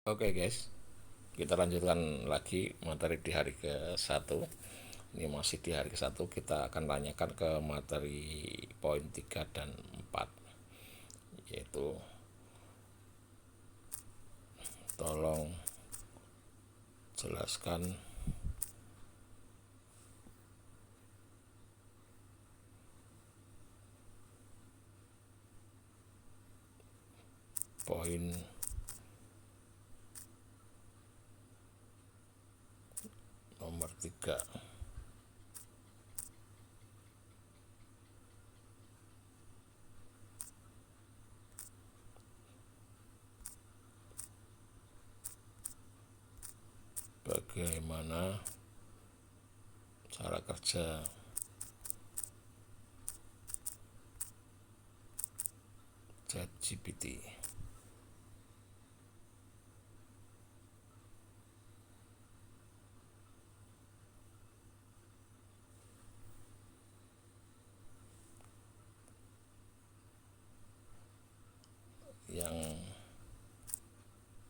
Oke guys, kita lanjutkan lagi materi di hari ke-1. Ini masih di hari ke-1, kita akan tanyakan ke materi poin 3 dan 4, yaitu tolong jelaskan poin nomor 3. Bagaimana cara kerja ChatGPT yang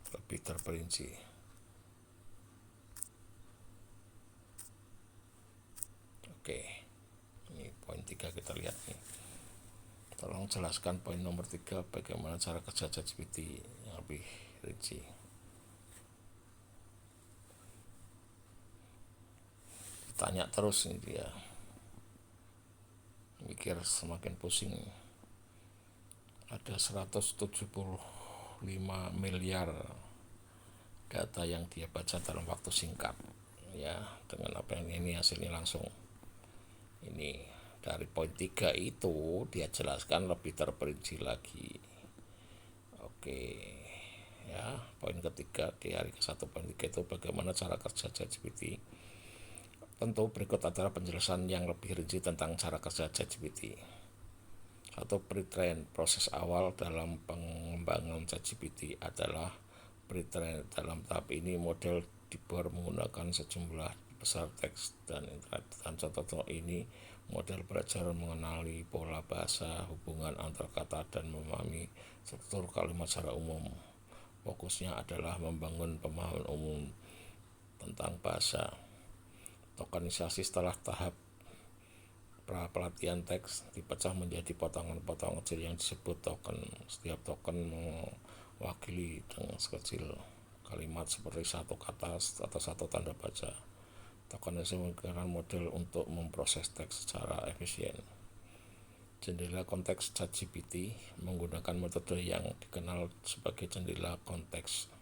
lebih terperinci. Oke, ini poin 3 kita lihat nih. Tolong jelaskan poin nomor 3, bagaimana cara kerja ChatGPT yang lebih rinci. Tanya terus ini dia, mikir semakin pusing. Ada 175 miliar data yang dia baca dalam waktu singkat, ya. Dengan apa yang ini hasilnya langsung ini dari poin 3 itu dia jelaskan lebih terperinci lagi. Oke, ya, poin ketiga di hari ke-1 poin 3 itu bagaimana cara kerja ChatGPT. Tentu berikut adalah penjelasan yang lebih rinci tentang cara kerja ChatGPT. Atau pre-train, proses awal dalam pengembangan ChatGPT adalah pre-train. Dalam tahap ini model dibuat menggunakan sejumlah besar teks dan interaktif. Dan contoh ini model belajar mengenali pola bahasa, hubungan antar kata, dan memahami struktur kalimat secara umum. Fokusnya adalah membangun pemahaman umum tentang bahasa. Tokenisasi setelah tahap pelatihan teks dipecah menjadi potongan-potongan kecil yang disebut token. Setiap token mewakili dengan sekecil kalimat seperti satu kata atau satu tanda baca. Tokenisasi menggunakan model untuk memproses teks secara efisien. Jendela konteks ChatGPT menggunakan metode yang dikenal sebagai jendela konteks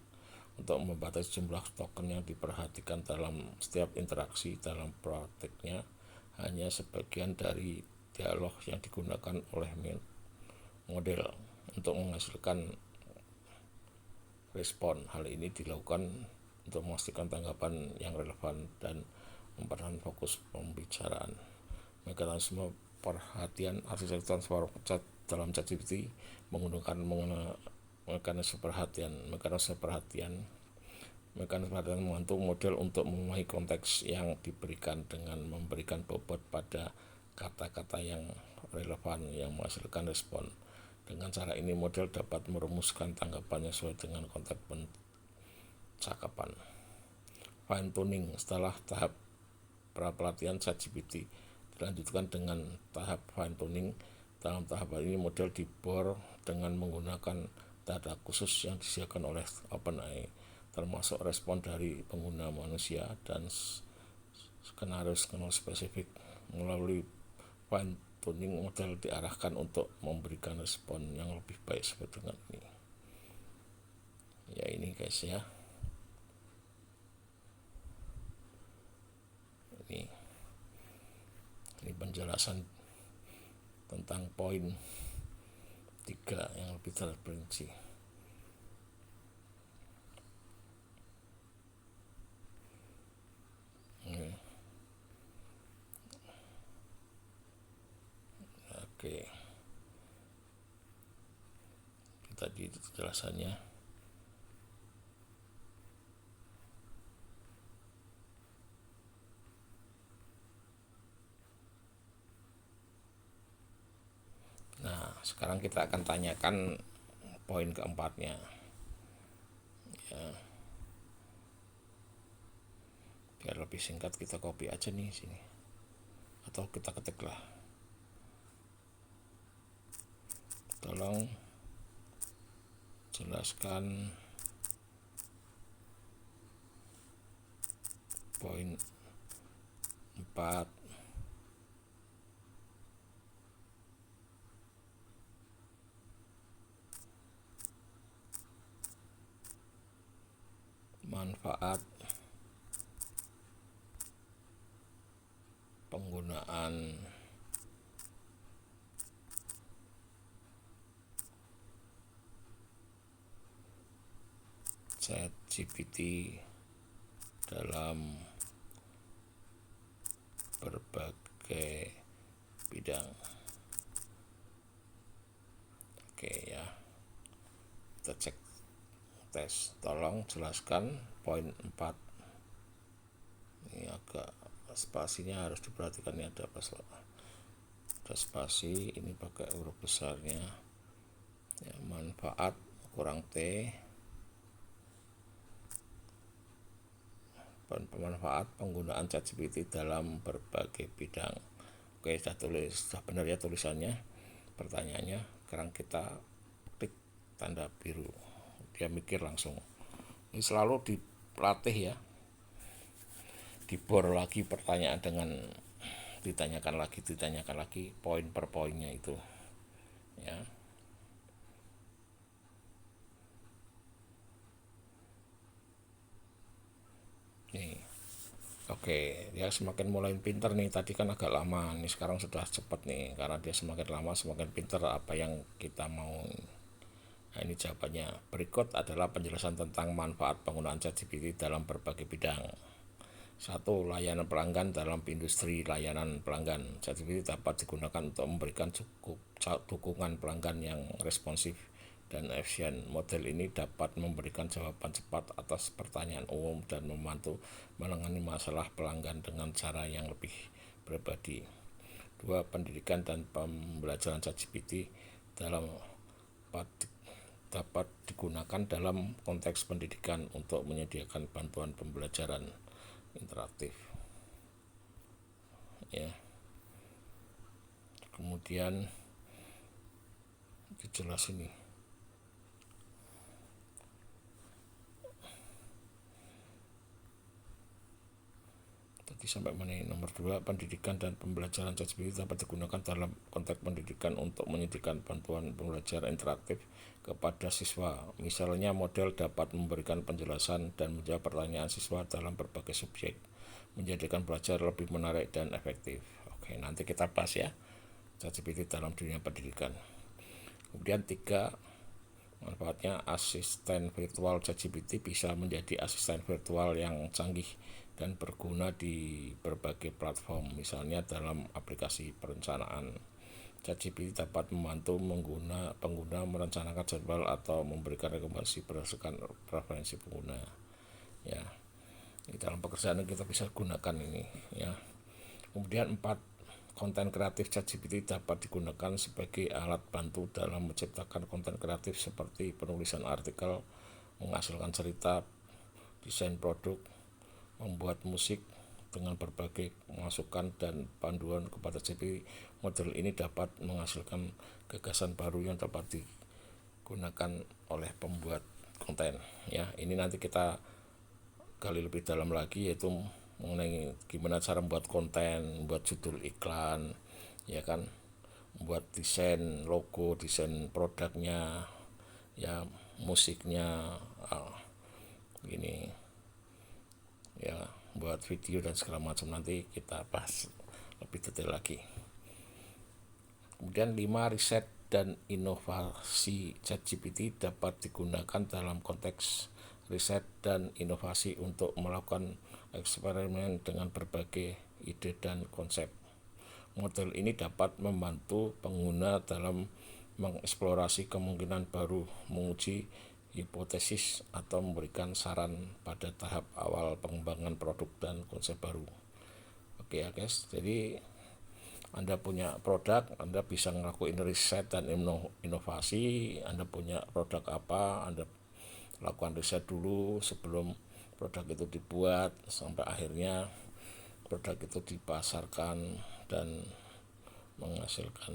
untuk membatasi jumlah token yang diperhatikan dalam setiap interaksi. Dalam praktiknya, hanya sebagian dari dialog yang digunakan oleh model untuk menghasilkan respon. Hal ini dilakukan untuk memastikan tanggapan yang relevan dan mempertahankan fokus pembicaraan. Mekanisme perhatian arsitektur dalam ChatGPT menggunakan mekanisme perhatian. Mekanisme perhatian membantu model untuk memahami konteks yang diberikan dengan memberikan bobot pada kata-kata yang relevan yang menghasilkan respon. Dengan cara ini model dapat merumuskan tanggapannya sesuai dengan konteks percakapan. Fine tuning setelah tahap pra-pelatihan ChatGPT dilanjutkan dengan tahap fine tuning. Dalam tahap ini model dibor dengan menggunakan data khusus yang disediakan oleh OpenAI, termasuk respon dari pengguna manusia dan skenario spesifik. Melalui fine tuning model diarahkan untuk memberikan respon yang lebih baik seperti dengan ini. Ya ini guys ya. Ini penjelasan tentang poin 3 yang lebih terperinci. Oke, tadi penjelasannya. Nah, sekarang kita akan tanyakan poin keempatnya. Ya. lebih singkat kita copy aja nih sini, atau kita ketiklah. Tolong jelaskan poin 4 manfaat penggunaan ChatGPT dalam berbagai bidang. Oke ya, kita cek tes. Tolong jelaskan poin 4. Ini agak spasinya harus diperhatikan, ini ada spasi, ini pakai huruf besarnya ya. Manfaat kurang T, pemanfaat penggunaan ChatGPT dalam berbagai bidang. Oke, sudah benar ya tulisannya. Pertanyaannya, sekarang kita klik tanda biru, dia mikir langsung. Ini selalu dilatih ya, dibor lagi pertanyaan dengan ditanyakan lagi poin per poinnya itu ya. Nih, oke, dia semakin mulai pinter nih. Tadi kan agak lama, nih sekarang sudah cepat nih, karena dia semakin lama semakin pinter apa yang kita mau. Nah, ini jawabannya. Berikut adalah penjelasan tentang manfaat penggunaan ChatGPT dalam berbagai bidang. 1. Layanan pelanggan dalam industri layanan pelanggan. ChatGPT dapat digunakan untuk memberikan dukungan pelanggan yang responsif dan efisien. Model ini dapat memberikan jawaban cepat atas pertanyaan umum dan membantu menangani masalah pelanggan dengan cara yang lebih pribadi. 2. Pendidikan dan pembelajaran ChatGPT dapat digunakan dalam konteks pendidikan untuk menyediakan bantuan pembelajaran interaktif ya. Kemudian dijelas ini tadi sampai mana ini. Nomor 2, pendidikan dan pembelajaran ChatGPT dapat digunakan dalam konteks pendidikan untuk menyediakan bantuan pembelajaran interaktif kepada siswa. Misalnya, model dapat memberikan penjelasan dan menjawab pertanyaan siswa dalam berbagai subjek, menjadikan belajar lebih menarik dan efektif. Oke, nanti kita bahas ya ChatGPT dalam dunia pendidikan. Kemudian 3, manfaatnya asisten virtual. ChatGPT bisa menjadi asisten virtual yang canggih dan berguna di berbagai platform, misalnya dalam aplikasi perencanaan. ChatGPT dapat membantu pengguna merencanakan jadwal atau memberikan rekomendasi berdasarkan preferensi pengguna. Ya, di dalam pekerjaan kita bisa gunakan ini ya. Kemudian 4, konten kreatif. ChatGPT dapat digunakan sebagai alat bantu dalam menciptakan konten kreatif seperti penulisan artikel, menghasilkan cerita, desain produk, membuat musik. Dengan berbagai masukan dan panduan kepada ChatGPT, model ini dapat menghasilkan gagasan baru yang dapat digunakan oleh pembuat konten ya. Ini nanti kita gali lebih dalam lagi, yaitu mengenai gimana cara membuat konten, membuat judul iklan ya kan, membuat desain logo, desain produknya ya, musiknya gini ya, buat video dan segala macam. Nanti kita bahas lebih detail lagi. Kemudian 5, riset dan inovasi. ChatGPT dapat digunakan dalam konteks riset dan inovasi untuk melakukan eksperimen dengan berbagai ide dan konsep. Model ini dapat membantu pengguna dalam mengeksplorasi kemungkinan baru, menguji hipotesis, atau memberikan saran pada tahap awal pengembangan produk dan konsep baru. Oke ya guys, jadi Anda punya produk, Anda bisa ngelakuin riset dan inovasi. Anda punya produk apa, Anda lakukan riset dulu sebelum produk itu dibuat sampai akhirnya produk itu dipasarkan dan menghasilkan.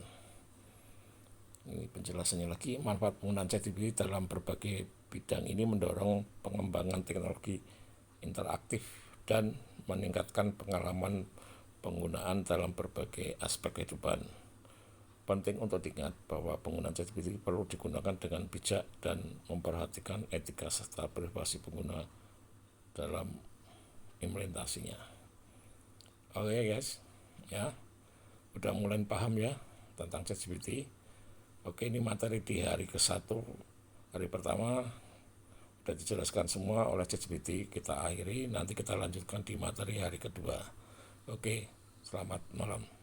Ini penjelasannya lagi. Manfaat penggunaan ChatGPT dalam berbagai bidang ini mendorong pengembangan teknologi interaktif dan meningkatkan pengalaman penggunaan dalam berbagai aspek kehidupan. Penting untuk diingat bahwa penggunaan ChatGPT perlu digunakan dengan bijak dan memperhatikan etika serta privasi pengguna dalam implementasinya. Oke guys, ya, udah mulai paham ya tentang ChatGPT. Oke, ini materi di hari ke-1, hari pertama udah dijelaskan semua oleh ChatGPT. Kita akhiri, nanti kita lanjutkan di materi hari kedua. Oke, selamat malam.